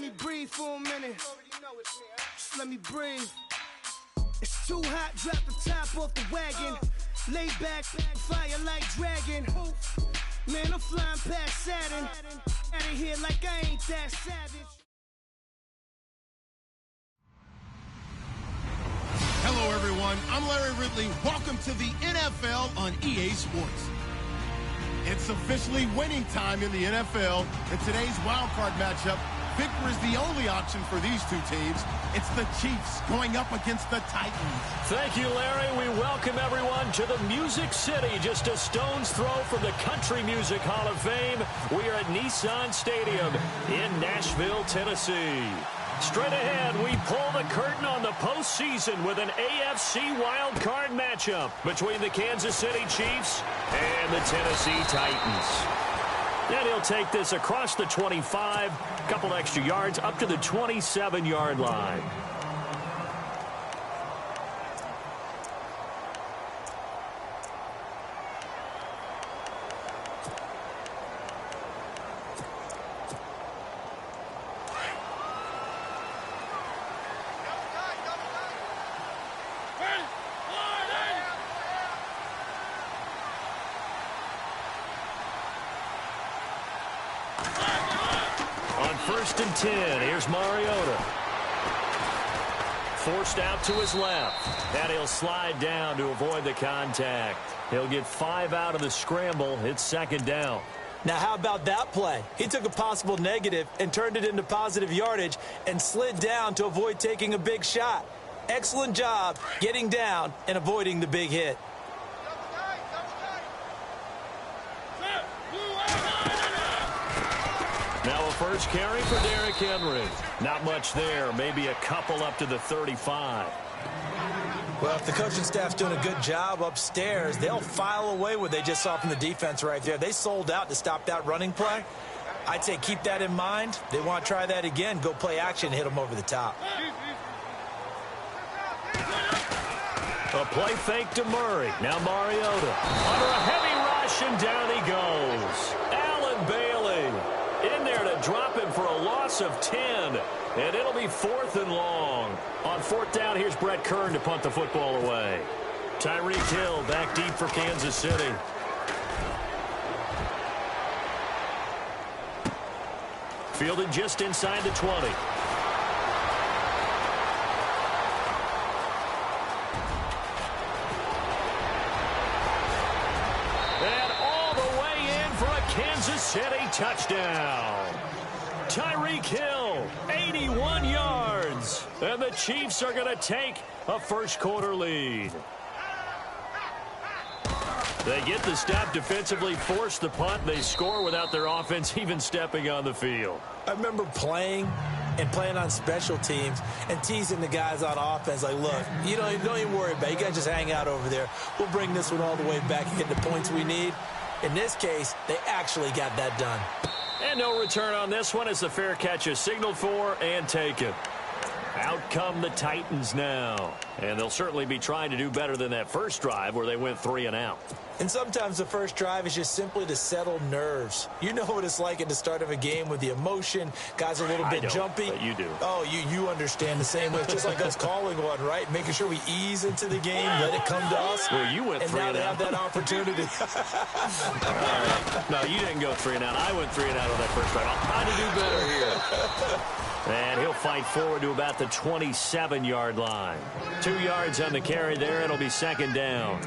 me breathe for a minute. Just let me breathe. It's too hot, drop the top off the wagon. Lay back, fire like dragon. Man, I'm flying past Saturn. Out of here like I ain't that savage. Hello, everyone. I'm Larry Ridley. Welcome to the NFL on EA Sports. It's officially winning time in the NFL. In today's wildcard matchup, victory is the only option for these two teams. It's the Chiefs going up against the Titans. Thank you, Larry. We welcome everyone to the Music City, just a stone's throw from the Country Music Hall of Fame. We are at Nissan Stadium in Nashville, Tennessee. Straight ahead, we pull the curtain on the postseason with an AFC wildcard matchup between the Kansas City Chiefs and the Tennessee Titans. And he'll take this across the 25, couple extra yards up to the 27-yard line. First and 10. Here's Mariota. Forced out to his left. And he'll slide down to avoid the contact. He'll get 5 out of the scramble. It's second down. Now, how about that play? He took a possible negative and turned it into positive yardage and slid down to avoid taking a big shot. Excellent job getting down and avoiding the big hit. Now a first carry for Derrick Henry. Not much there. Maybe a couple up to the 35. Well, if the coaching staff's doing a good job upstairs, they'll file away what they just saw from the defense right there. They sold out to stop that running play. I'd say keep that in mind. They want to try that again. Go play action, hit them over the top. A play fake to Murray. Now Mariota. Under a heavy rush, and down he goes. Allen Bailey in there to drop him for a loss of 10. And it'll be 4th and long. On 4th down, here's Brett Kern to punt the football away. Tyreek Hill back deep for Kansas City. Fielded just inside the 20. And all the way in for a Kansas City touchdown. Tyreek Hill, 81 yards. And the Chiefs are going to take a first-quarter lead. They get the stop defensively, force the punt. They score without their offense even stepping on the field. I remember playing on special teams and teasing the guys on offense like, look, don't even worry about it. You guys just hang out over there. We'll bring this one all the way back and get the points we need. In this case, they actually got that done. And no return on this one as the fair catch is signaled for and taken. Out come the Titans now. And they'll certainly be trying to do better than that first drive where they went 3 and out. And sometimes the first drive is just simply to settle nerves. You know what it's like at the start of a game with the emotion. Guys are a little bit jumpy. But you do. Oh, you understand the same way. It's just like us calling one, right? Making sure we ease into the game, let it come to us. Well, you went 3 and out. And now they have that opportunity. No, you didn't go 3 and out. I went 3 and out on that first drive. I'll try to do better here. And he'll fight forward to about the 27-yard line. 2 yards on the carry there. It'll be second down.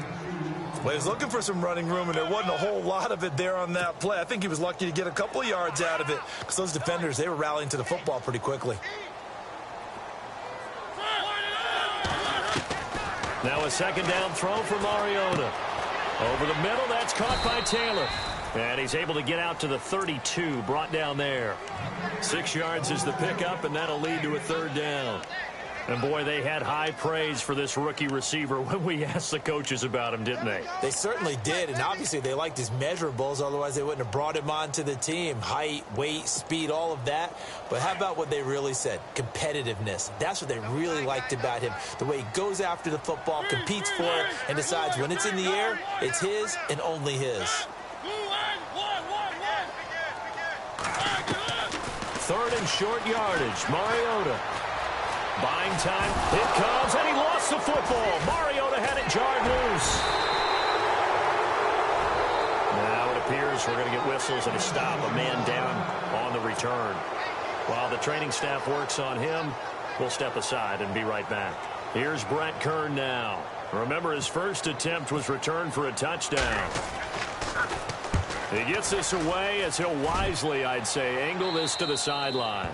Well, he was looking for some running room, and there wasn't a whole lot of it there on that play. I think he was lucky to get a couple of yards out of it because those defenders, they were rallying to the football pretty quickly. Now a second down throw for Mariota. Over the middle, that's caught by Taylor. And he's able to get out to the 32, brought down there. 6 yards is the pickup, and that'll lead to a third down. And, boy, they had high praise for this rookie receiver when we asked the coaches about him, didn't they? They certainly did, and obviously they liked his measurables. Otherwise, they wouldn't have brought him onto the team. Height, weight, speed, all of that. But how about what they really said? Competitiveness. That's what they really liked about him. The way he goes after the football, competes for it, and decides when it's in the air, it's his and only his. 3rd and short yardage. Mariota buying time. It comes, and he lost the football. Mariota had it jarred loose. Now it appears we're going to get whistles and a stop. A man down on the return. While the training staff works on him, we'll step aside and be right back. Here's Brett Kern now. Remember, his first attempt was returned for a touchdown. He gets this away as he'll wisely, I'd say, angle this to the sideline.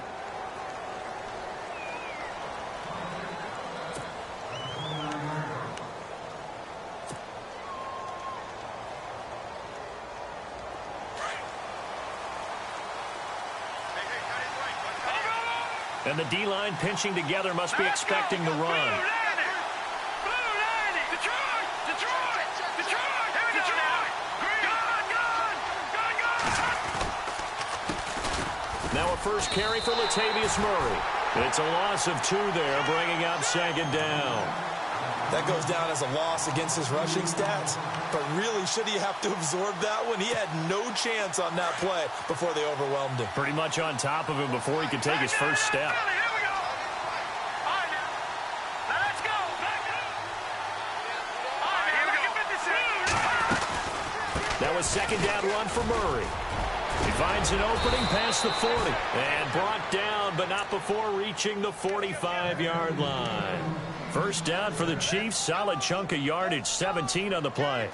And the D-line pinching together must be expecting the run. Now a first carry for Latavius Murray. It's a loss of 2 there, bringing up 2nd down. That goes down as a loss against his rushing stats. But really, should he have to absorb that one? He had no chance on that play before they overwhelmed him. Pretty much on top of him before he could take his first step. That was 2nd down run for Murray. He finds an opening past the 40 and brought down, but not before reaching the 45-yard line. First down for the Chiefs. Solid chunk of yardage. 17 on the play.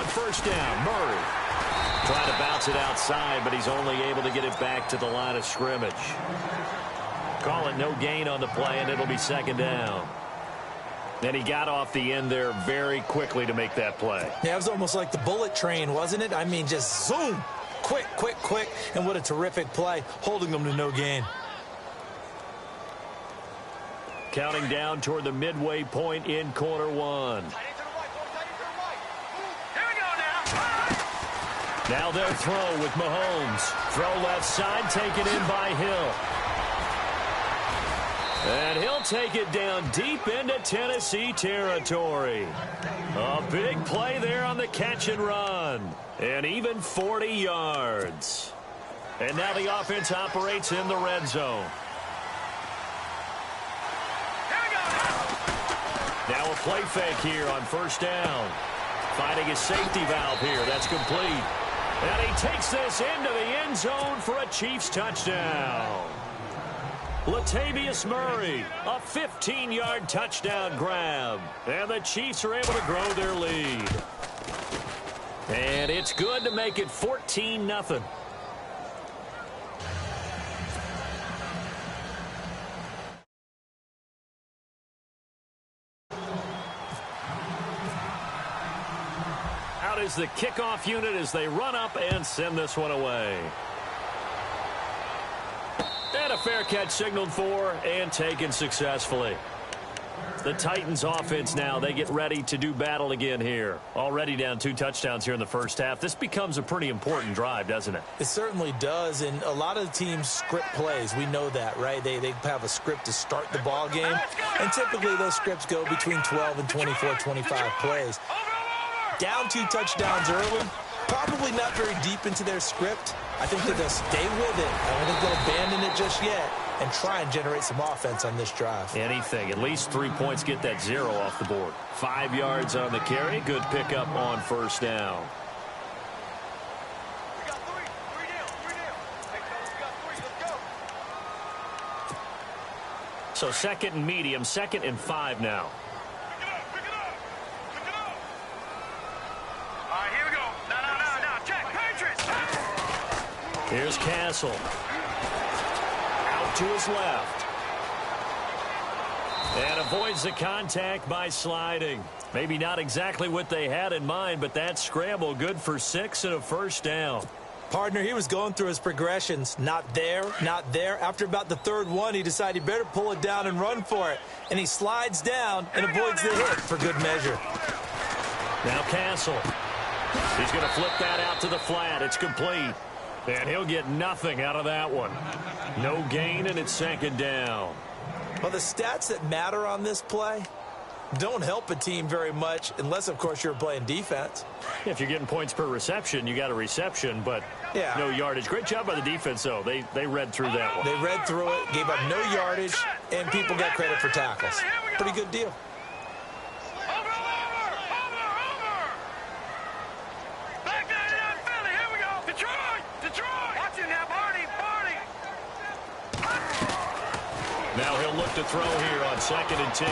First down, Murray trying to bounce it outside, but he's only able to get it back to the line of scrimmage. Call it no gain on the play, and it'll be 2nd down. And he got off the end there very quickly to make that play. Yeah, it was almost like the bullet train, wasn't it? I mean, just zoom, quick, quick, quick, and what a terrific play, holding them to no gain. Counting down toward the midway point in quarter 1. Now they'll throw with Mahomes. Throw left side, taken in by Hill. And he'll take it down deep into Tennessee territory. A big play there on the catch and run. And even 40 yards. And now the offense operates in the red zone. Now a play fake here on first down. Finding a safety valve here. That's complete. And he takes this into the end zone for a Chiefs touchdown. Latavius Murray, a 15-yard touchdown grab. And the Chiefs are able to grow their lead. And it's good to make it 14-0. Out is the kickoff unit as they run up and send this one away. And a fair catch signaled for and taken successfully. The Titans offense now, they get ready to do battle again here. Already down 2 touchdowns here in the first half. This becomes a pretty important drive, doesn't it? It certainly does, and a lot of the teams script plays. We know that, right? They have a script to start the ball game, and typically those scripts go between 12 and 24, 25 plays. Down 2 touchdowns early, probably not very deep into their script. I think that they'll stay with it. I don't think they'll abandon it just yet and try and generate some offense on this drive. Anything. At least 3 points, get that 0 off the board. 5 yards on the carry. Good pickup on first down. We got 3 down. Hey, fellas, we got 3. Let's go. So 2nd and medium, 2nd and 5 now. Pick it up. All right, here we go. Now. Check. Patriots. Here's Castle. Out to his left. And avoids the contact by sliding. Maybe not exactly what they had in mind, but that scramble good for 6 and a first down. Partner, he was going through his progressions. Not there, not there. After about the third one, he decided he better pull it down and run for it. And he slides down and avoids the hit for good measure. Now Castle. He's going to flip that out to the flat. It's complete. And he'll get nothing out of that one. No gain, and it's second down. Well, the stats that matter on this play don't help a team very much unless, of course, you're playing defense. If you're getting points per reception, you got a reception, but no yardage. Great job by the defense, though. They read through that one. They read through it, gave up no yardage, and people got credit for tackles. Pretty good deal. Now he'll look to throw here on 2nd and 10.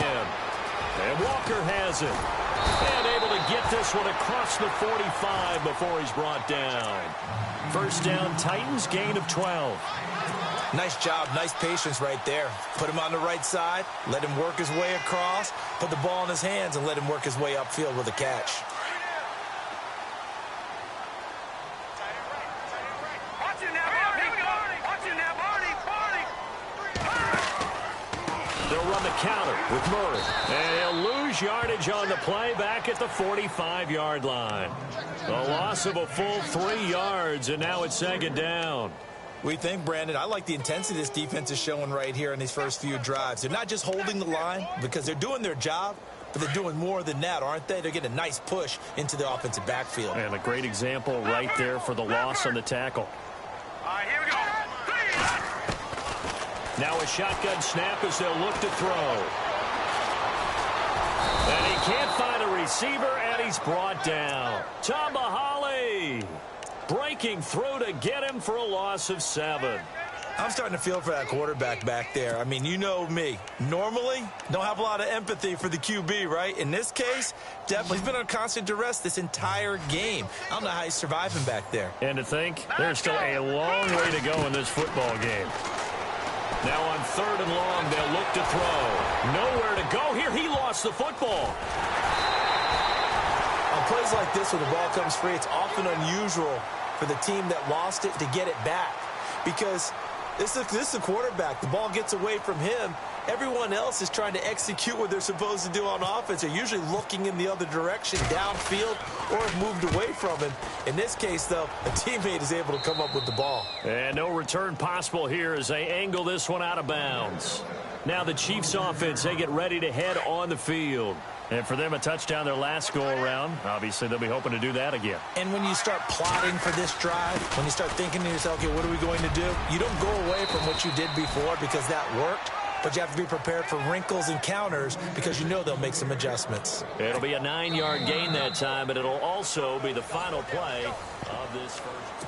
And Walker has it. And able to get this one across the 45 before he's brought down. First down, Titans, gain of 12. Nice job, nice patience right there. Put him on the right side, let him work his way across, put the ball in his hands, and let him work his way upfield with a catch. They'll run the counter with Murray. And he'll lose yardage on the play back at the 45-yard line. A loss of a full 3 yards, and now it's 2nd down. We think, Brandon, I like the intensity this defense is showing right here in these first few drives. They're not just holding the line because they're doing their job, but they're doing more than that, aren't they? They're getting a nice push into the offensive backfield. And a great example right there for the loss on the tackle. All right, here we go. Now a shotgun snap as they'll look to throw. And he can't find a receiver, and he's brought down. Tambahali breaking through to get him for a loss of 7. I'm starting to feel for that quarterback back there. I mean, you know me. Normally, don't have a lot of empathy for the QB, right? In this case, definitely he's been on constant duress this entire game. I don't know how he's surviving back there. And to think, there's still a long way to go in this football game. Now on 3rd and long, they'll look to throw. Nowhere to go here. He lost the football. On plays like this where the ball comes free, it's often unusual for the team that lost it to get it back. Because this is a quarterback. The ball gets away from him. Everyone else is trying to execute what they're supposed to do on offense. They're usually looking in the other direction, downfield, or have moved away from him. In this case, though, a teammate is able to come up with the ball. And no return possible here as they angle this one out of bounds. Now the Chiefs offense, they get ready to head on the field. And for them, a touchdown their last go-around. Obviously, they'll be hoping to do that again. And when you start plotting for this drive, when you start thinking to yourself, okay, what are we going to do? You don't go away from what you did before because that worked. But you have to be prepared for wrinkles and counters because you know they'll make some adjustments. It'll be a 9-yard gain that time, but it'll also be the final play of this first.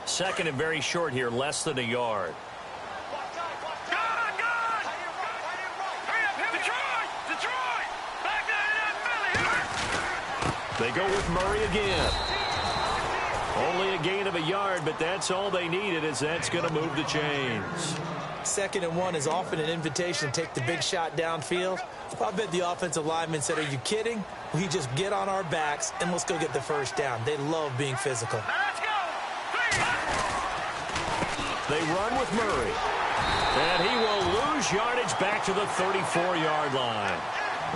Second and very short here, less than a yard. They go with Murray again. Only a gain of a yard, but that's all they needed as that's going to move the chains. 2nd and 1 is often an invitation to take the big shot downfield. I bet the offensive lineman said, are you kidding? We just get on our backs and let's go get the first down. They love being physical. They run with Murray. And he will lose yardage back to the 34-yard line.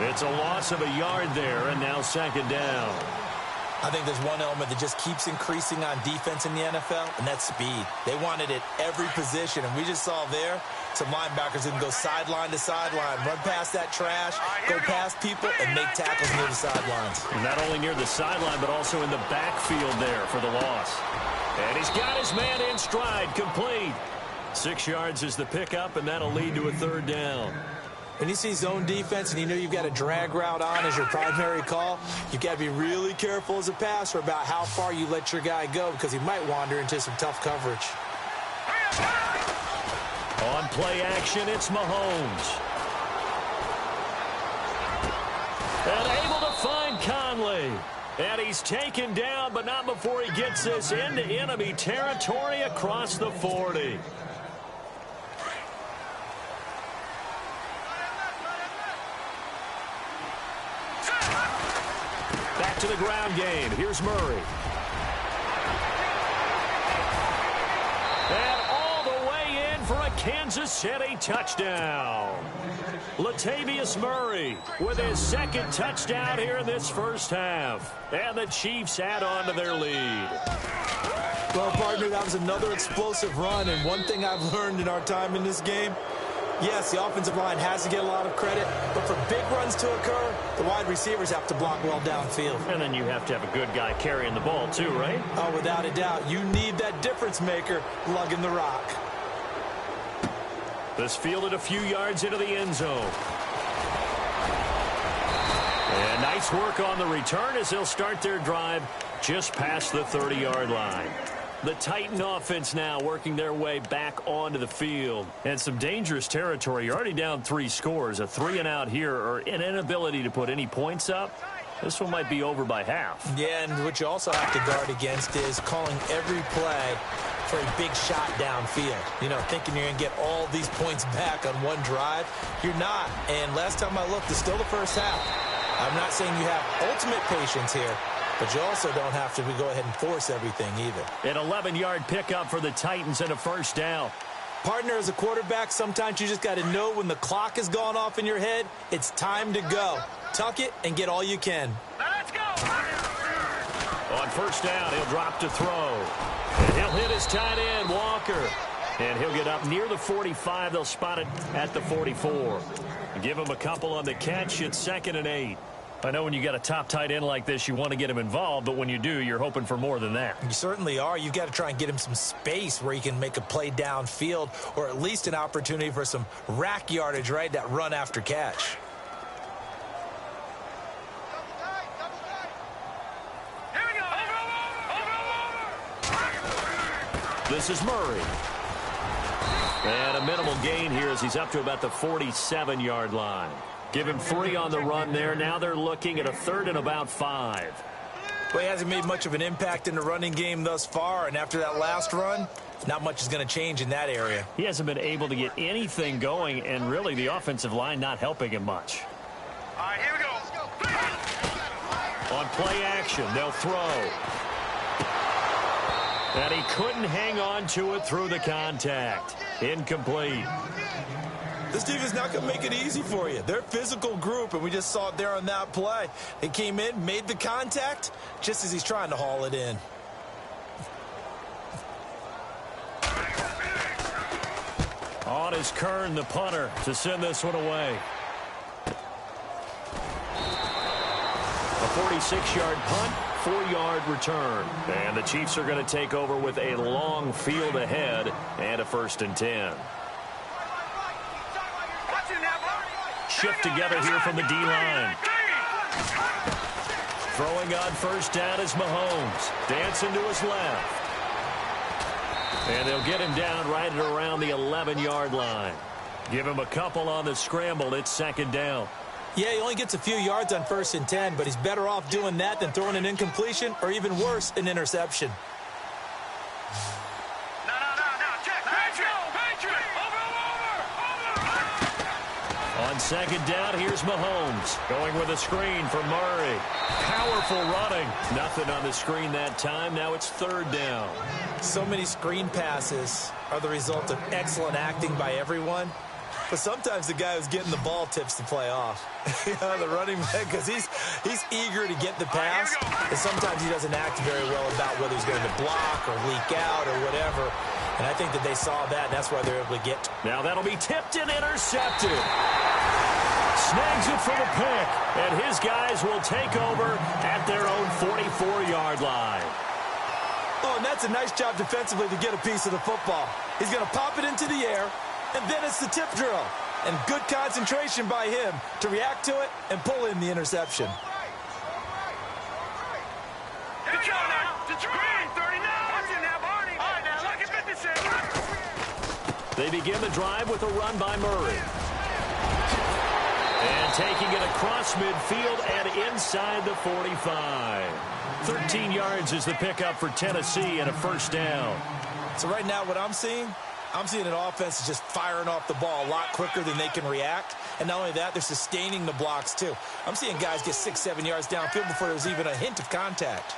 It's a loss of a yard there, and now 2nd down. I think there's one element that just keeps increasing on defense in the NFL, and that's speed. They want it at every position, and we just saw there some linebackers who can go sideline to sideline, run past that trash, go past people, and make tackles near the sidelines. Not only near the sideline, but also in the backfield there for the loss. And he's got his man in stride, complete. 6 yards is the pickup, and that'll lead to a 3rd down. When you see zone defense and you know you've got a drag route on as your primary call, you've got to be really careful as a passer about how far you let your guy go because he might wander into some tough coverage. On play action, it's Mahomes. And able to find Conley. And he's taken down, but not before he gets this into enemy territory across the 40. to the ground game. Here's Murray. And all the way in for a Kansas City touchdown. Latavius Murray with his second touchdown here in this first half. And the Chiefs add on to their lead. Well, partner, that was another explosive run. And one thing I've learned in our time in this game, yes, the offensive line has to get a lot of credit, but for big runs to occur, the wide receivers have to block well downfield. And then you have to have a good guy carrying the ball too, right? Oh, without a doubt. You need that difference maker lugging the rock. This fielded a few yards into the end zone. And nice work on the return as they'll start their drive just past the 30-yard line. The Titan offense now working their way back onto the field. And some dangerous territory. You're already down 3 scores. A 3-and-out here or an inability to put any points up. This one might be over by half. Yeah, and what you also have to guard against is calling every play for a big shot downfield. You know, thinking you're going to get all these points back on one drive. You're not. And last time I looked, it's still the first half. I'm not saying you have ultimate patience here, but you also don't have to go ahead and force everything either. An 11-yard pickup for the Titans and a first down. Partner, as a quarterback, sometimes you just got to know when the clock has gone off in your head, it's time to go. Tuck it and get all you can. Let's go. On first down, he'll drop to throw. And he'll hit his tight end, Walker. And he'll get up near the 45. They'll spot it at the 44. Give him a couple on the catch. It's 2nd and 8. I know when you got a top tight end like this, you want to get him involved, but when you do, you're hoping for more than that. You certainly are. You've got to try and get him some space where he can make a play downfield or at least an opportunity for some rack yardage, right? That run after catch. Here we go. Over. This is Murray. And a minimal gain here as he's up to about the 47-yard line. Give him 3 on the run there. Now they're looking at a 3rd and about 5. Well, he hasn't made much of an impact in the running game thus far, and after that last run, not much is going to change in that area. He hasn't been able to get anything going, and really the offensive line not helping him much. All right, here we go. On play action, they'll throw. And he couldn't hang on to it through the contact. Incomplete. This team is not going to make it easy for you. They're a physical group, and we just saw it there on that play. They came in, made the contact, just as he's trying to haul it in. On is Kern, the punter, to send this one away. A 46-yard punt, 4-yard return. And the Chiefs are going to take over with a long field ahead and a 1st and 10. Shift together here from the D-line. Throwing on first down is Mahomes. Dancing to his left. And they'll get him down right at around the 11-yard line. Give him a couple on the scramble. It's 2nd down. Yeah, he only gets a few yards on 1st and 10, but he's better off doing that than throwing an incompletion or even worse, an interception. On 2nd down, here's Mahomes. Going with a screen for Murray. Powerful running. Nothing on the screen that time. Now it's 3rd down. So many screen passes are the result of excellent acting by everyone. But sometimes the guy who's getting the ball tips the play off. You know, the running back, because he's eager to get the pass. And sometimes he doesn't act very well about whether he's going to block or leak out or whatever. And I think that they saw that, and that's why they're able to get. Now that'll be tipped and intercepted. Snags it for the pick, and his guys will take over at their own 44-yard line. Oh, and that's a nice job defensively to get a piece of the football. He's going to pop it into the air, and then it's the tip drill. And good concentration by him to react to it and pull in the interception. Good job now. To screen, 39. Watch it now, Barney. All right, now, look at 56. They begin the drive with a run by Murray. And taking it across midfield and inside the 45. 13 yards is the pickup for Tennessee and a 1st down. So right now what I'm seeing I'm seeing an offense is just firing off the ball a lot quicker than they can react. And not only that, they're sustaining the blocks, too. I'm seeing guys get 6, 7 yards downfield before there's even a hint of contact.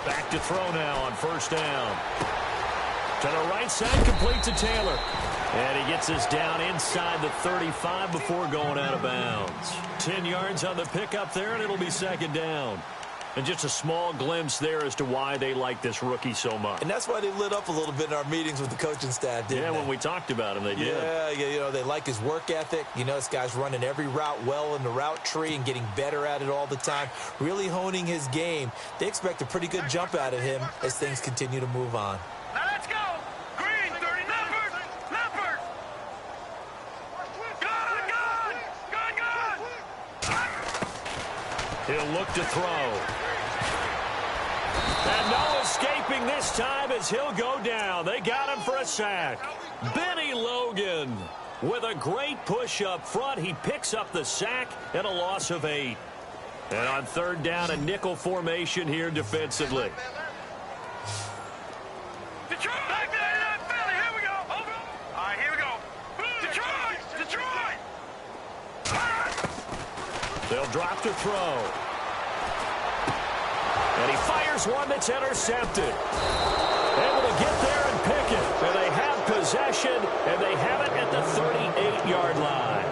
Back to throw now on first down. To the right side, complete to Taylor. And he gets us down inside the 35 before going out of bounds. 10 yards on the pickup there, and it'll be second down. And just a small glimpse there as to why they like this rookie so much. And that's why they lit up a little bit in our meetings with the coaching staff, didn't they? Yeah, when we talked about him, they did. Yeah, you know, they like his work ethic. You know, this guy's running every route well in the route tree and getting better at it all the time, really honing his game. They expect a pretty good jump out of him as things continue to move on. Now let's go. Green, 30, Leopard. Good. He'll look to throw. And no escaping this time as he'll go down. They got him for a sack. Benny Logan with a great push up front. He picks up the sack and a loss of 8. And on third down, a nickel formation here defensively. Detroit! Back there in that Philly. Here we go. Over. All right, here we go. Detroit! They'll drop to throw. And he fires one that's intercepted. Able to get there and pick it. And they have possession, and they have it at the 38-yard line.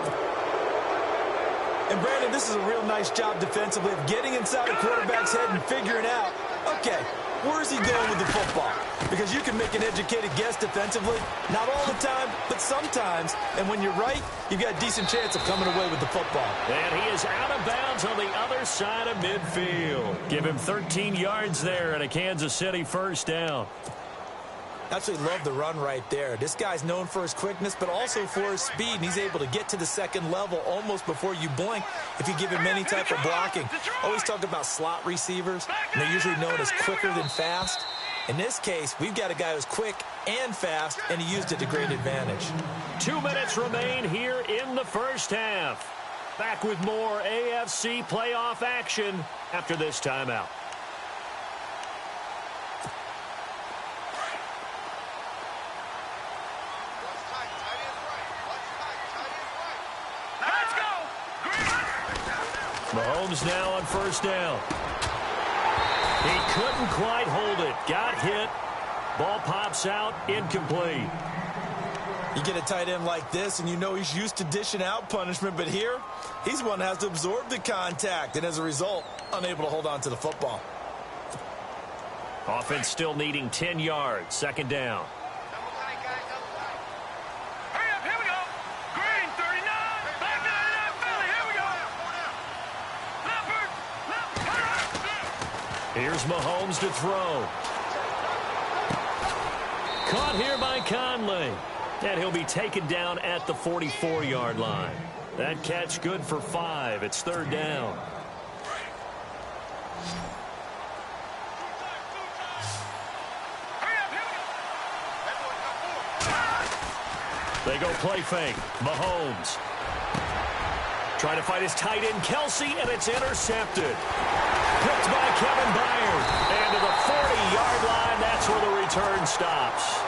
And, Brandon, this is a real nice job defensively of getting inside a quarterback's head and figuring out, okay, where's he going with the football? Because you can make an educated guess defensively, not all the time, but sometimes. And when you're right, you've got a decent chance of coming away with the football. And he is out of bounds on the other side of midfield. Give him 13 yards there and a Kansas City first down. Absolutely love the run right there. This guy's known for his quickness, but also for his speed, and he's able to get to the second level almost before you blink if you give him any type of blocking. Always talk about slot receivers, and they're usually known as quicker than fast. In this case, we've got a guy who's quick and fast, and he used it to great advantage. 2 minutes remain here in the first half. Back with more AFC playoff action after this timeout. Mahomes now on first down. He couldn't quite hold it. Got hit. Ball pops out. Incomplete. You get a tight end like this, and you know he's used to dishing out punishment, but here, he's one that has to absorb the contact, and as a result, unable to hold on to the football. Offense still needing 10 yards. Second down. Here's Mahomes to throw. Caught here by Conley. And he'll be taken down at the 44-yard line. That catch good for 5. It's third down. They go play fake. Mahomes. Trying to fight his tight end, Kelsey, and it's intercepted. Picked by Kevin Byard. And to the 40-yard line, that's where the return stops.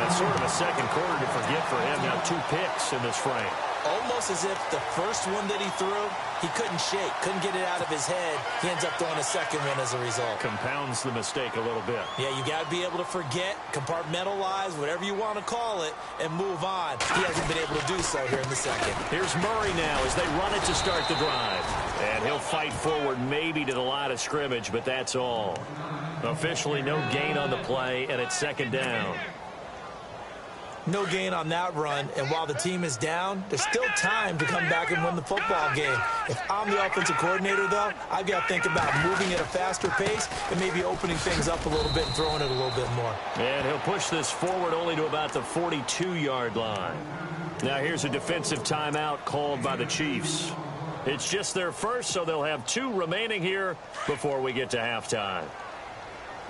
That's sort of a second quarter to forget for him. Now 2 picks in this frame. Almost as if the first one that he threw, he couldn't shake, couldn't get it out of his head. He ends up throwing a second one as a result. Compounds the mistake a little bit. Yeah, you got to be able to forget, compartmentalize, whatever you want to call it, and move on. He hasn't been able to do so here in the second. Here's Murray now as they run it to start the drive. And he'll fight forward maybe to the line of scrimmage, but that's all. Officially no gain on the play, and it's second down. No gain on that run, and while the team is down, there's still time to come back and win the football game. If I'm the offensive coordinator, though, I've got to think about moving at a faster pace and maybe opening things up a little bit and throwing it a little bit more. And he'll push this forward only to about the 42-yard line. Now here's a defensive timeout called by the Chiefs. It's just their first, so they'll have 2 remaining here before we get to halftime.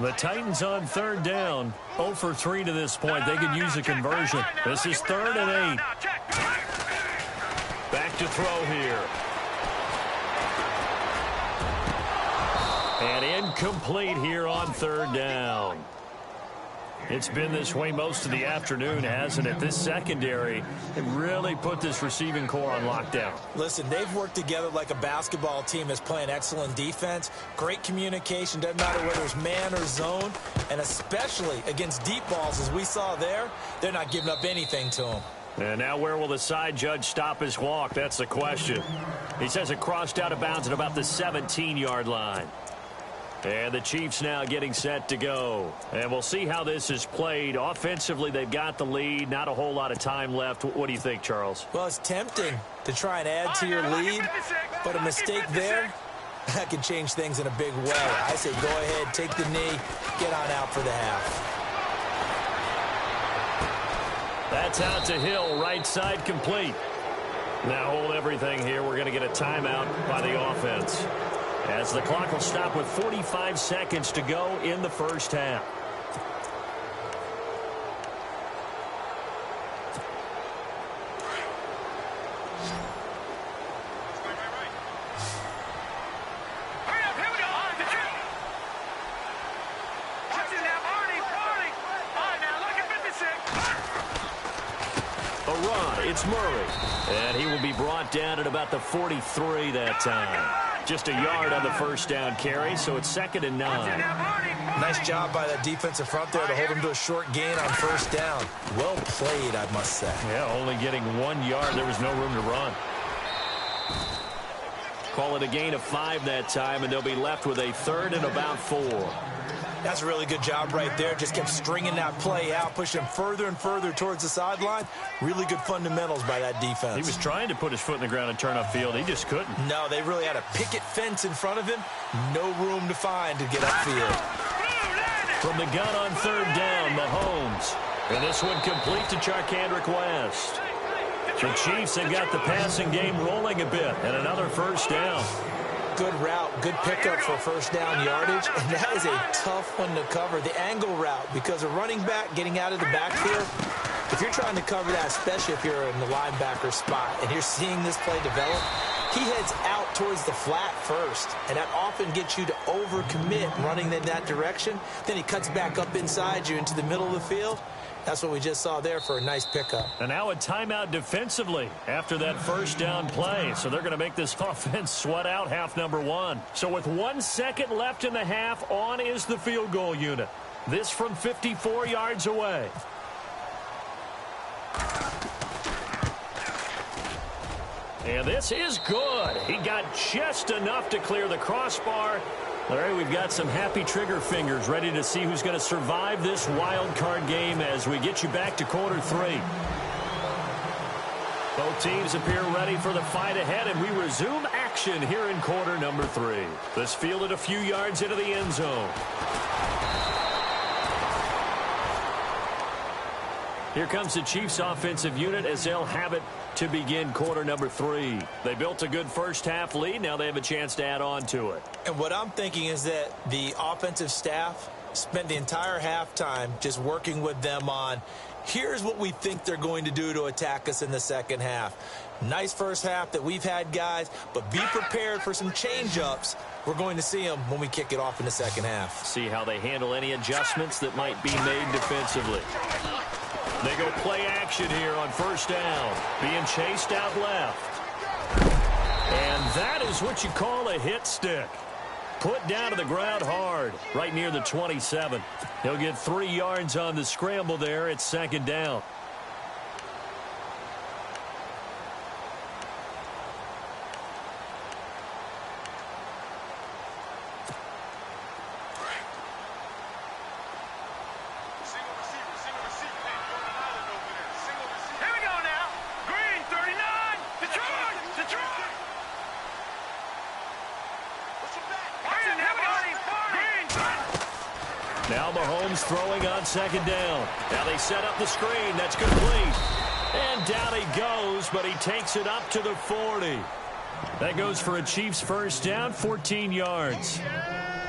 The Titans on third down. 0 for 3 to this point. They could use a conversion. This is 3rd and 8. Back to throw here. And incomplete here on 3rd down. It's been this way most of the afternoon, hasn't it? This secondary really put this receiving core on lockdown. Listen, they've worked together like a basketball team that's playing excellent defense. Great communication, doesn't matter whether it's man or zone. And especially against deep balls, as we saw there, they're not giving up anything to them. And now where will the side judge stop his walk? That's the question. He says it crossed out of bounds at about the 17-yard line. And the Chiefs now getting set to go. And we'll see how this is played. Offensively, they've got the lead. Not a whole lot of time left. What do you think, Charles? Well, it's tempting to try and add to your lead, but a mistake there, that can change things in a big way. I say go ahead, take the knee, get on out for the half. That's out to Hill, right side complete. Now hold everything here. We're going to get a timeout by the offense, as the clock will stop with 45 seconds to go in the first half. It's Murray, and he will be brought down at about the 43 that time. Just a yard on the first down carry, so it's 2nd and 9. Nice job by that defensive front there to hold him to a short gain on first down. Well played, I must say. Yeah, only getting 1 yard. There was no room to run. Call it a gain of 5 that time, and they'll be left with a 3rd and about 4. That's a really good job right there. Just kept stringing that play out, pushing him further and further towards the sideline. Really good fundamentals by that defense. He was trying to put his foot in the ground and turn upfield. He just couldn't. No, they really had a picket fence in front of him. No room to find to get upfield. From the gun on 3rd down, Mahomes. And this one complete to Charkandrick West. The Chiefs have got the passing game rolling a bit, and another first down. Good route, good pickup for first down yardage, and that is a tough one to cover. The angle route, because a running back getting out of the backfield, if you're trying to cover that, especially if you're in the linebacker spot, and you're seeing this play develop, he heads out towards the flat first, and that often gets you to overcommit running in that direction. Then he cuts back up inside you into the middle of the field. That's what we just saw there for a nice pickup. And now a timeout defensively after that first down play. So they're going to make this offense sweat out half number 1. So with 1 second left in the half, on is the field goal unit. This from 54 yards away. And this is good. He got just enough to clear the crossbar. All right, we've got some happy trigger fingers ready to see who's going to survive this wild card game as we get you back to quarter 3. Both teams appear ready for the fight ahead, and we resume action here in quarter number 3. This fielded a few yards into the end zone. Here comes the Chiefs offensive unit as they'll have it to begin quarter number 3. They built a good first half lead. Now they have a chance to add on to it. And what I'm thinking is that the offensive staff spent the entire halftime just working with them on, here's what we think they're going to do to attack us in the second half. Nice first half that we've had, guys, but be prepared for some change-ups. We're going to see them when we kick it off in the second half. See how they handle any adjustments that might be made defensively. They go play action here on first down, being chased out left. And that is what you call a hit stick. Put down to the ground hard, right near the 27. He'll get 3 yards on the scramble there at 2nd down. Now Mahomes throwing on 2nd down. Now they set up the screen. That's complete. And down he goes, but he takes it up to the 40. That goes for a Chiefs first down, 14 yards.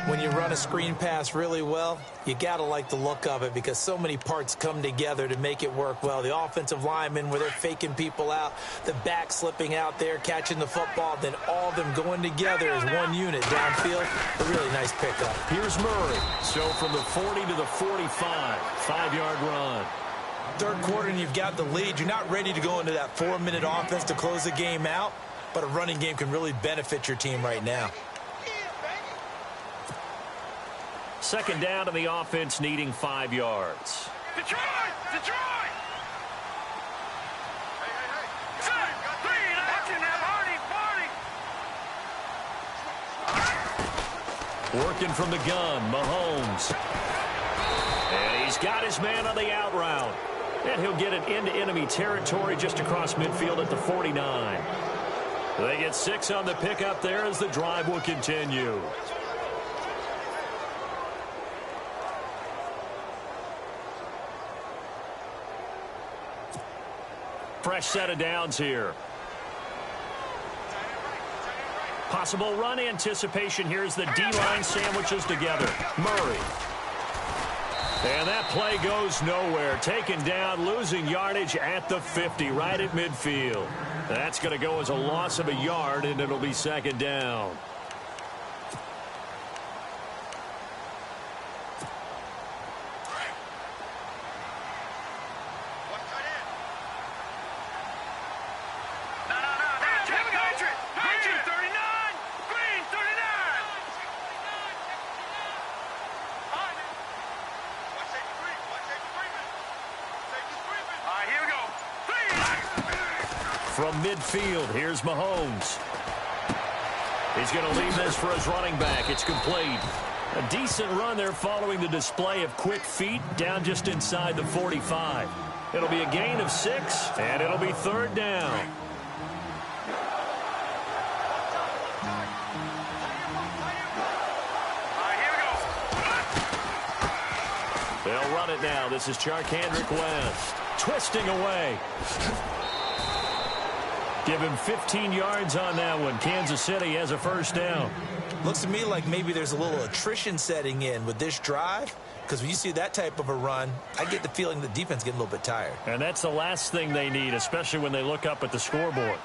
When you run a screen pass really well, you got to like the look of it because so many parts come together to make it work well. The offensive linemen where they're faking people out, the back slipping out there, catching the football, then all of them going together as one unit downfield. A really nice pickup. Here's Murray. So from the 40 to the 45, 5-yard run. Third quarter and you've got the lead. You're not ready to go into that 4-minute offense to close the game out, but a running game can really benefit your team right now. Second down to the offense, needing 5 yards. Detroit! Detroit! Hey. Set! Three, action now, Hardy! Working from the gun, Mahomes. And he's got his man on the out route. And he'll get it into enemy territory just across midfield at the 49. They get 6 on the pickup there as the drive will continue. Fresh set of downs here. Possible run anticipation. Here's the D-line sandwiches together. Murray. And that play goes nowhere. Taken down, losing yardage at the 50, right at midfield. That's going to go as a loss of a yard, and it'll be second down. From midfield, here's Mahomes. He's going to leave this for his running back. It's complete. A decent run there following the display of quick feet down just inside the 45. It'll be a gain of 6, and it'll be third down. They'll run it now. This is Charkandrick West. Twisting away. Give him 15 yards on that one. Kansas City has a first down. Looks to me like maybe there's a little attrition setting in with this drive, because when you see that type of a run, I get the feeling the defense getting a little bit tired. And that's the last thing they need, especially when they look up at the scoreboard.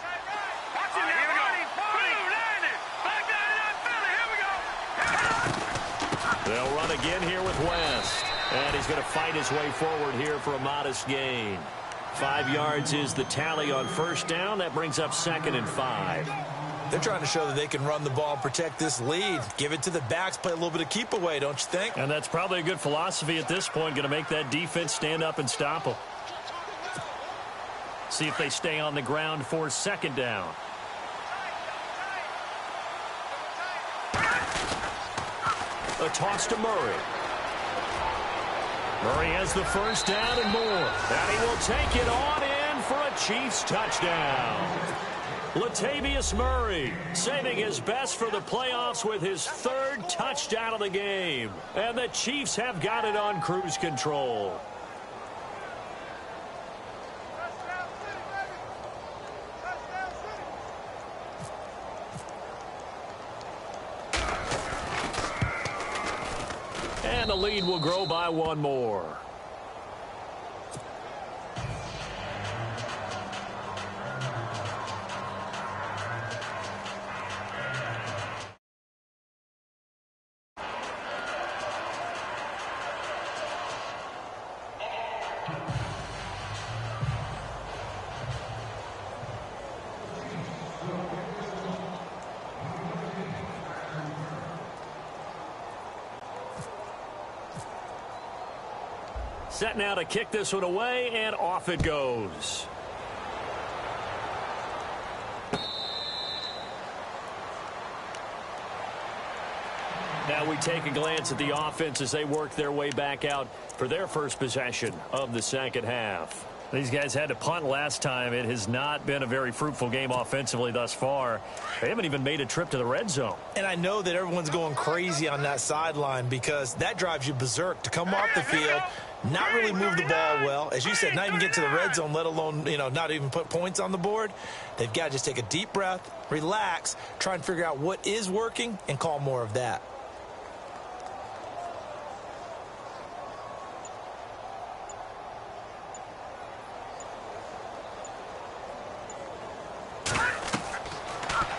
They'll run again here with West. And he's going to fight his way forward here for a modest gain. 5 yards is the tally on first down. That brings up 2nd and 5. They're trying to show that they can run the ball and protect this lead. Give it to the backs, play a little bit of keep away, don't you think? And that's probably a good philosophy at this point. Going to make that defense stand up and stop them. See if they stay on the ground for second down. A toss to Murray. Murray has the first down and more. And he will take it on in for a Chiefs touchdown. Latavius Murray saving his best for the playoffs with his 3rd touchdown of the game. And the Chiefs have got it on cruise control. And the lead will grow by 1 more. Set now to kick this one away, and off it goes. Now we take a glance at the offense as they work their way back out for their first possession of the second half. These guys had to punt last time. It has not been a very fruitful game offensively thus far. They haven't even made a trip to the red zone. And I know that everyone's going crazy on that sideline because that drives you berserk to come off the field, not really move the ball well. As you said, not even get to the red zone, let alone, not even put points on the board. They've got to just take a deep breath, relax, try and figure out what is working, and call more of that.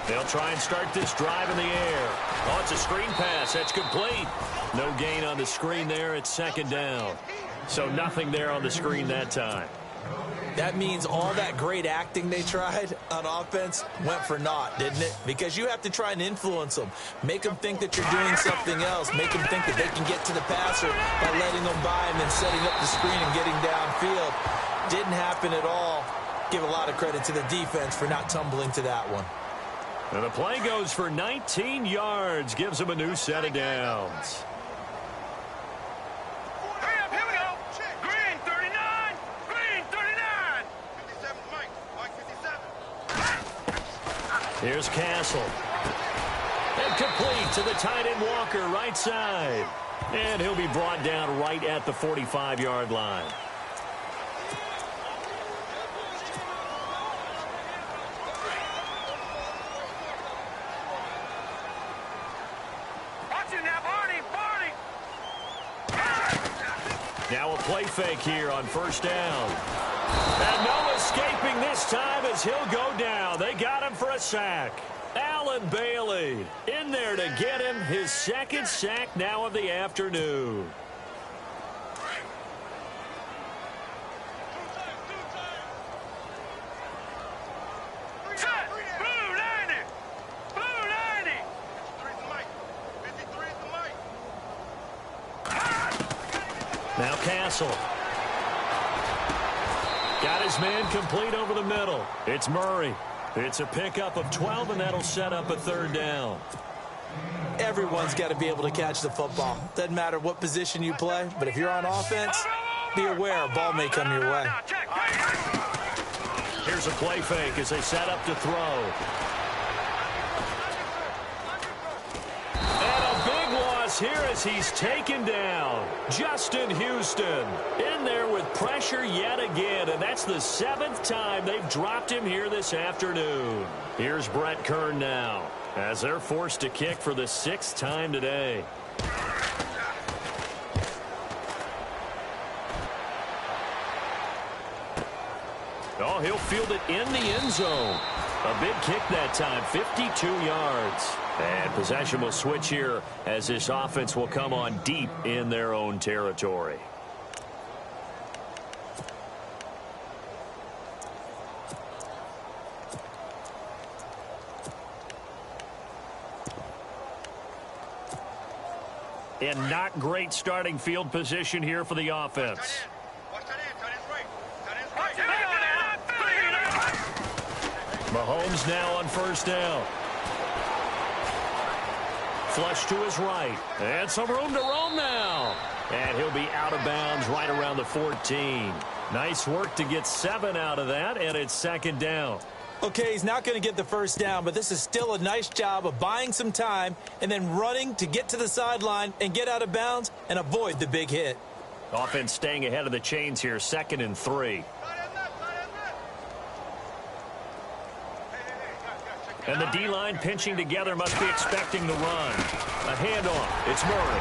They'll try and start this drive in the air. Oh, it's a screen pass. That's complete. No gain on the screen there. It's second down. So nothing there on the screen that time. That means all that great acting they tried on offense went for naught, didn't it? Because you have to try and influence them. Make them think that you're doing something else. Make them think that they can get to the passer by letting them by and then setting up the screen and getting downfield. Didn't happen at all. Give a lot of credit to the defense for not tumbling to that one. And the play goes for 19 yards. Gives them a new set of downs. Here we go. Green 39. Green 39. 57, Mike. Mike 57. Here's Castle. And complete to the tight end Walker, right side. And he'll be brought down right at the 45-yard line. Now a play fake here on first down. And no escaping this time as he'll go down. They got him for a sack. Allen Bailey in there to get him his second sack now of the afternoon. Now Castle. Got his man complete over the middle. It's Murray. It's a pickup of 12, and that'll set up a third down. Everyone's got to be able to catch the football. Doesn't matter what position you play, but if you're on offense, be aware a ball may come your way. Here's a play fake as they set up to throw. Here as he's taken down. Justin Houston in there with pressure yet again, and that's the 7th time they've dropped him here this afternoon. Here's Brett Kern now as they're forced to kick for the 6th time today. Oh, he'll field it in the end zone. A big kick that time, 52 yards. And possession will switch here as this offense will come on deep in their own territory. And not great starting field position here for the offense. Mahomes now on first down. Flush to his right. And some room to roam now. And he'll be out of bounds right around the 14. Nice work to get 7 out of that, and it's second down. Okay, he's not going to get the first down, but this is still a nice job of buying some time and then running to get to the sideline and get out of bounds and avoid the big hit. Offense staying ahead of the chains here, 2nd and 3. And the D-line pinching together must be expecting the run. A handoff. It's Murray.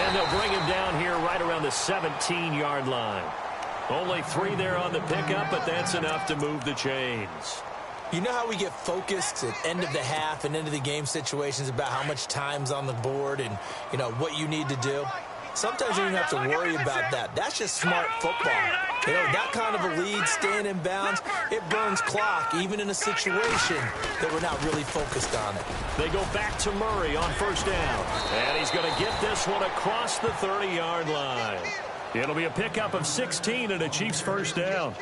And they'll bring him down here right around the 17-yard line. Only 3 there on the pickup, but that's enough to move the chains. You know how we get focused at end of the half and into the game situations about how much time's on the board and, you know, what you need to do? Sometimes you don't have to worry about that. That's just smart football. You know, that kind of a lead, staying in bounds, it burns clock, even in a situation that we're not really focused on it. They go back to Murray on first down. And he's going to get this one across the 30-yard line. It'll be a pickup of 16 and a Chiefs first down.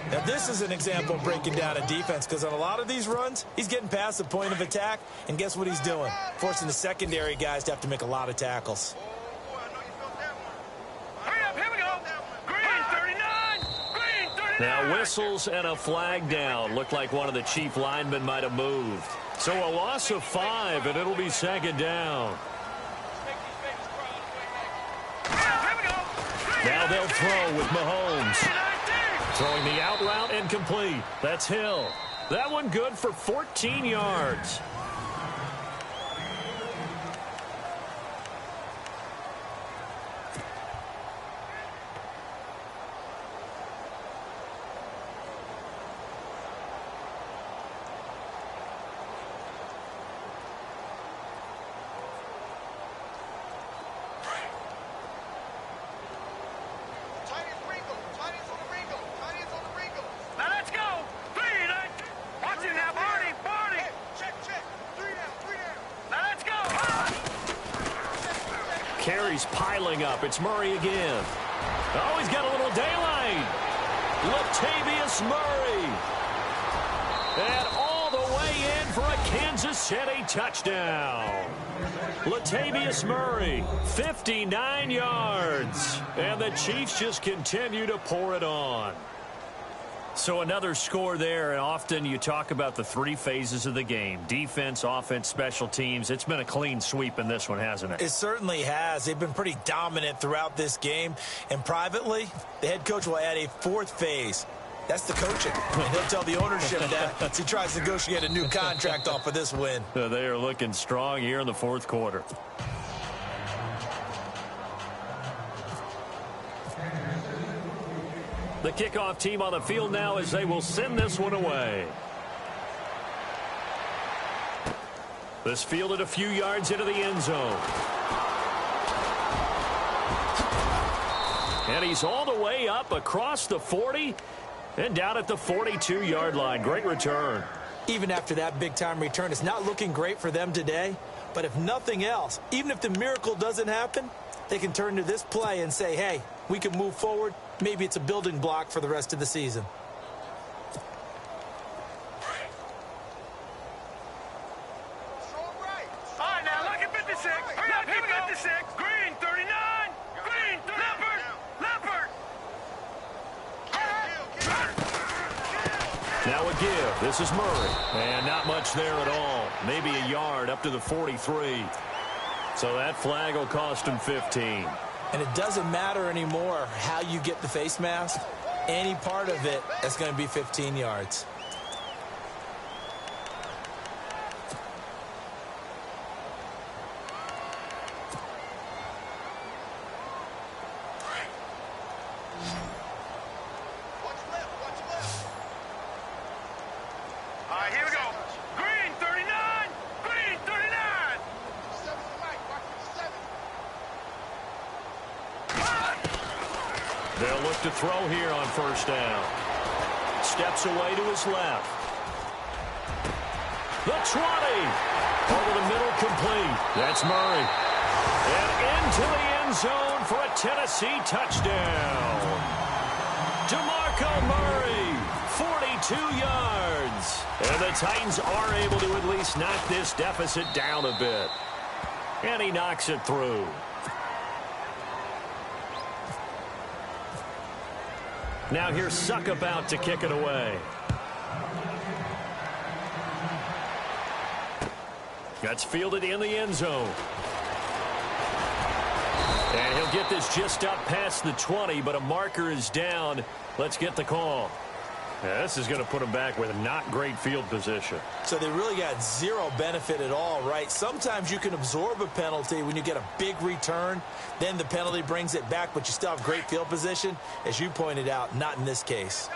Now, this is an example of breaking down a defense because on a lot of these runs, he's getting past the point of attack, and guess what he's doing? Forcing the secondary guys to have to make a lot of tackles. Now whistles and a flag down. Looked like one of the Chief linemen might have moved. So a loss of 5, and it'll be second down. Now they'll throw with Mahomes. Throwing the out route and complete. That's Hill. That one good for 14 yards. carries piling up. It's Murray again. Oh, he's got a little daylight. Latavius Murray. And all the way in for a Kansas City touchdown. Latavius Murray, 59 yards. And the Chiefs just continue to pour it on. So another score there, and often you talk about the three phases of the game. Defense, offense, special teams. It's been a clean sweep in this one, hasn't it? It certainly has. They've been pretty dominant throughout this game. And privately, the head coach will add a fourth phase. That's the coaching. And he'll tell the ownership that as he tries to negotiate a new contract off of this win. They are looking strong here in the fourth quarter. The kickoff team on the field now as they will send this one away. This fielded a few yards into the end zone. And he's all the way up across the 40 and down at the 42-yard line. Great return. Even after that big-time return, it's not looking great for them today. But if nothing else, even if the miracle doesn't happen, they can turn to this play and say, hey, we can move forward. Maybe it's a building block for the rest of the season. All right, now look at 56. Look at 56. Green, 39. Green, Leopard. Now a give. This is Murray. And not much there at all. Maybe a yard up to the 43. So that flag will cost him 15. And it doesn't matter anymore how you get the face mask. Any part of it, that's going to be 15 yards. All right, here we go. Green, 39. Green, 39. They'll look to throw here on first down. Steps away to his left. The 20. Over the middle, complete. That's Murray. And into the end zone for a Tennessee touchdown. DeMarco Murray, 42 yards. And the Titans are able to at least knock this deficit down a bit. And he knocks it through. Now here's Suck about to kick it away. That's fielded in the end zone. And he'll get this just up past the 20, but a marker is down. Let's get the call. Yeah, this is going to put him back with not great field position. So they really got zero benefit at all, right? Sometimes you can absorb a penalty when you get a big return. Then the penalty brings it back, but you still have great field position. As you pointed out, not in this case.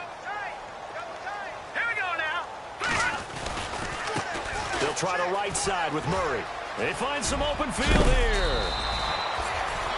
Here we go now. They'll try the right side with Murray. They find some open field here.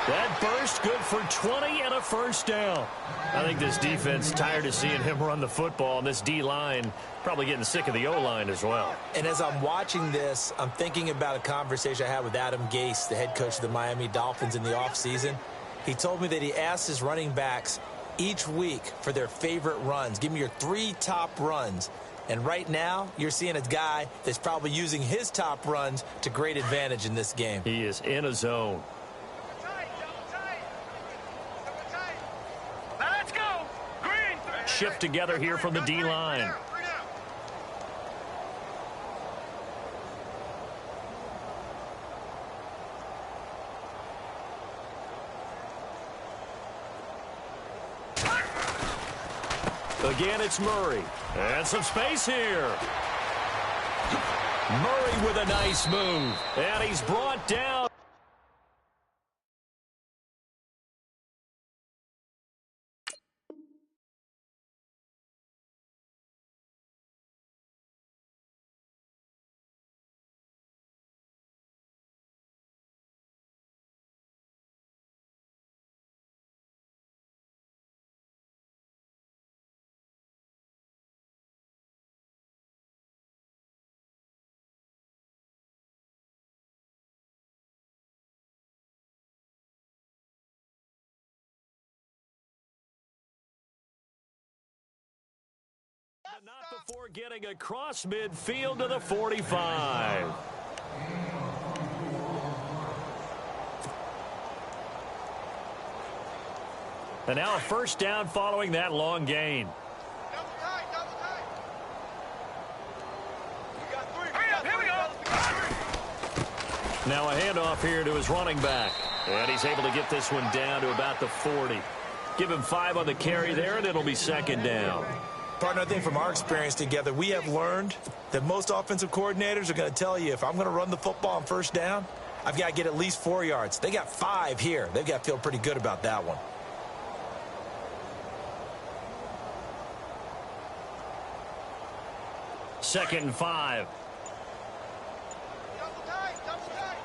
That burst good for 20 and a first down. I think this defense tired of seeing him run the football, and this D-line probably getting sick of the O-line as well. And as I'm watching this, I'm thinking about a conversation I had with Adam Gase, the head coach of the Miami Dolphins in the offseason. He told me that he asked his running backs each week for their favorite runs. Give me your 3 top runs. And right now, you're seeing a guy that's probably using his top runs to great advantage in this game. He is in a zone. Now let's go. Green. Shift together here from the D-line. Again, it's Murray. And some space here. Murray with a nice move. And he's brought down. But not before getting across midfield to the 45. And now a first down following that long gain. Double tight, double tight. We got three. Hurry up, here we go. Now a handoff here to his running back. And he's able to get this one down to about the 40. Give him 5 on the carry there, and it'll be second down. Partner, I think from our experience together, we have learned that most offensive coordinators are going to tell you, if I'm going to run the football on first down, I've got to get at least 4 yards. They got 5 here. They've got to feel pretty good about that one. Second and 5. Double tight, double tight.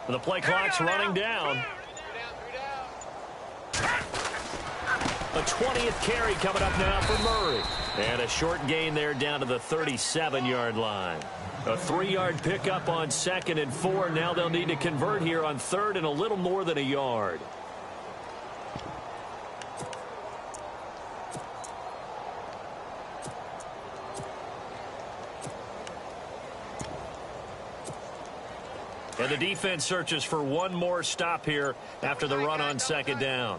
The play clock's running down. A 20th carry coming up now for Murray. And a short gain there down to the 37-yard line. A 3-yard pickup on 2nd and 4. Now they'll need to convert here on 3rd and a little more than a yard. And the defense searches for one more stop here after the run on 2nd down.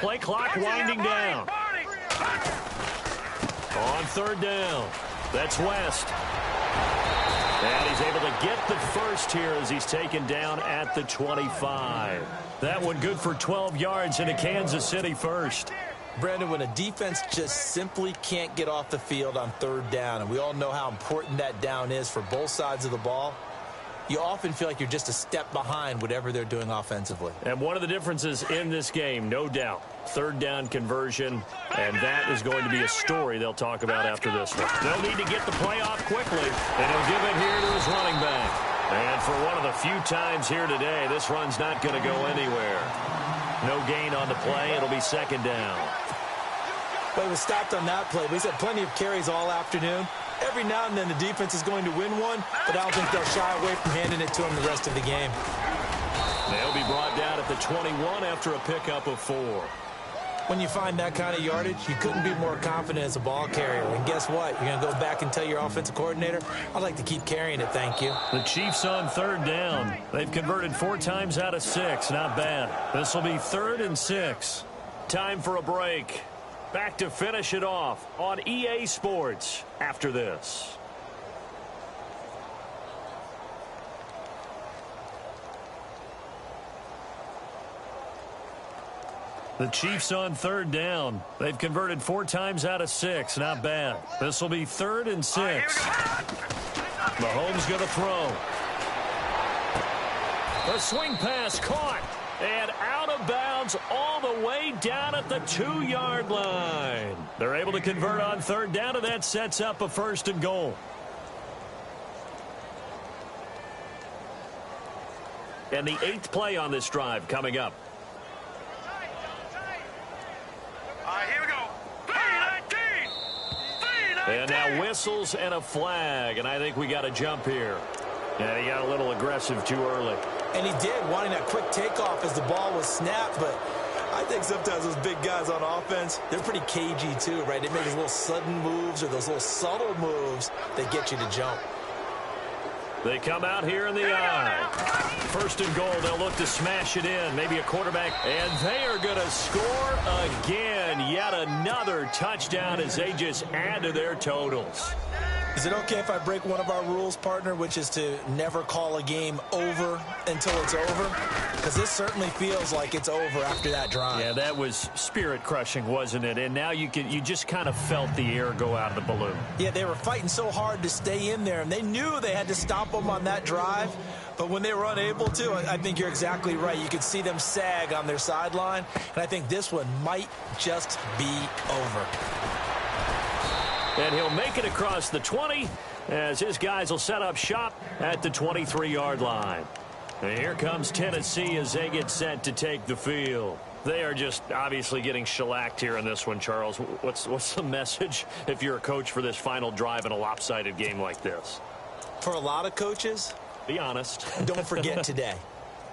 Play clock winding down. On 3rd down. That's West. And he's able to get the first here as he's taken down at the 25. That one good for 12 yards into Kansas City first. Brandon, when a defense just simply can't get off the field on 3rd down, and we all know how important that down is for both sides of the ball, you often feel like you're just a step behind whatever they're doing offensively. And one of the differences in this game, no doubt, 3rd down conversion, and that is going to be a story they'll talk about after this one. They'll need to get the play off quickly, and he'll give it here to his running back. And for one of the few times here today, this run's not going to go anywhere. No gain on the play. It'll be 2nd down. Well, he was stopped on that play, but he's had plenty of carries all afternoon. Every now and then the defense is going to win one, but I don't think they'll shy away from handing it to him the rest of the game. They'll be brought down at the 21 after a pickup of 4. When you find that kind of yardage, you couldn't be more confident as a ball carrier. And guess what? You're going to go back and tell your offensive coordinator, I'd like to keep carrying it, thank you. The Chiefs on 3rd down. They've converted 4 times out of 6. Not bad. This will be 3rd and 6. Time for a break. Back to finish it off on EA Sports after this. The Chiefs on 3rd down. They've converted 4 times out of 6. Not bad. This will be 3rd and 6. Mahomes going to throw. A swing pass caught. And out of bounds all the way down at the 2-yard line. They're able to convert on 3rd down, and that sets up a 1st and goal. And the 8th play on this drive coming up. All right, here we go. 3-19. And now whistles and a flag, and I think we got a jump here. And he got a little aggressive too early. And he did, wanting that quick takeoff as the ball was snapped, but I think sometimes those big guys on offense, they're pretty cagey too, right? They make those little sudden moves or those little subtle moves that get you to jump. They come out here in the eye. 1st and goal, they'll look to smash it in. Maybe a quarterback, and they are going to score again. Yet another touchdown as they just add to their totals. Is it okay if I break one of our rules, partner, which is to never call a game over until it's over? Because this certainly feels like it's over after that drive. Yeah, that was spirit-crushing, wasn't it? And now you just kind of felt the air go out of the balloon. Yeah, they were fighting so hard to stay in there, and they knew they had to stop them on that drive. But when they were unable to, I think you're exactly right. You could see them sag on their sideline, and I think this one might just be over. And he'll make it across the 20 as his guys will set up shop at the 23-yard line. And here comes Tennessee as they get set to take the field. They are just obviously getting shellacked here in this one, Charles. What's the message if you're a coach for this final drive in a lopsided game like this? For a lot of coaches, be honest. don't forget today.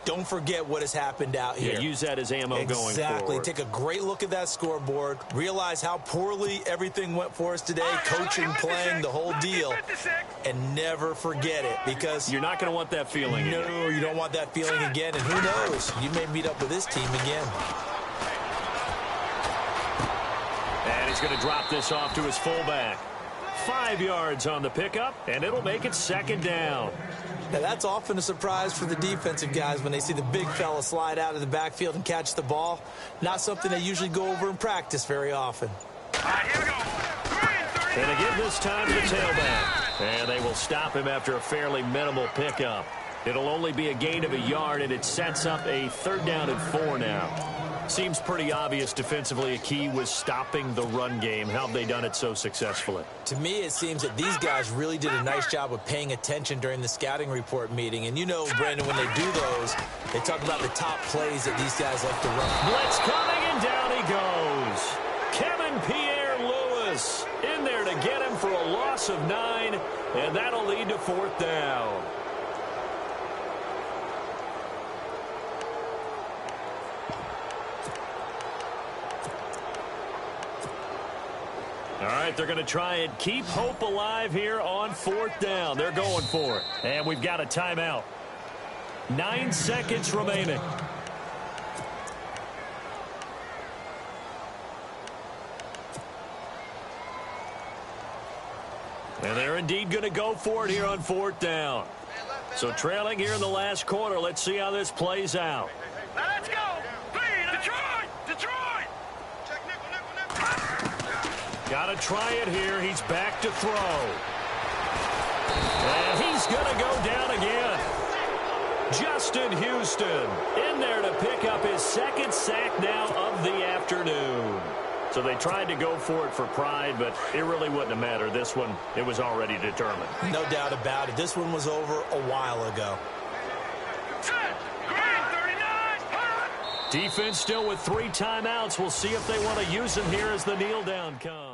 don't forget what has happened out here. Yeah, use that as ammo going forward. Exactly. Take a great look at that scoreboard. Realize how poorly everything went for us today, coaching, playing, the whole deal. And never forget it, because you're not going to want that feeling again. No, you don't want that feeling again. And who knows? You may meet up with this team again. And he's going to drop this off to his fullback. 5 yards on the pickup, and it'll make it second down. Now, that's often a surprise for the defensive guys when they see the big fella slide out of the backfield and catch the ball. Not something they usually go over in practice very often. All right, here we go. And they give this time to the tailback. And they will stop him after a fairly minimal pickup. It'll only be a gain of a yard, and it sets up a 3rd down and 4 now. Seems pretty obvious defensively a key was stopping the run game. How have they done it so successfully? To me, it seems that these guys really did a nice job of paying attention during the scouting report meeting. And you know, Brandon, when they do those, they talk about the top plays that these guys like to run. Blitz coming, and down he goes. Kevin Pierre-Louis in there to get him for a loss of 9, and that'll lead to 4th down. All right, they're going to try and keep hope alive here on 4th down. They're going for it. And we've got a timeout. 9 seconds remaining. And they're indeed going to go for it here on 4th down. So trailing here in the last quarter. Let's see how this plays out. Now let's go. Detroit! Detroit! Check nickel. Got to try it here. He's back to throw. And he's going to go down again. Justin Houston in there to pick up his 2nd sack now of the afternoon. So they tried to go for it for pride, but it really wouldn't have mattered. This one, it was already determined. No doubt about it. This one was over a while ago. Defense still with 3 timeouts. We'll see if they want to use them here as the kneel down comes.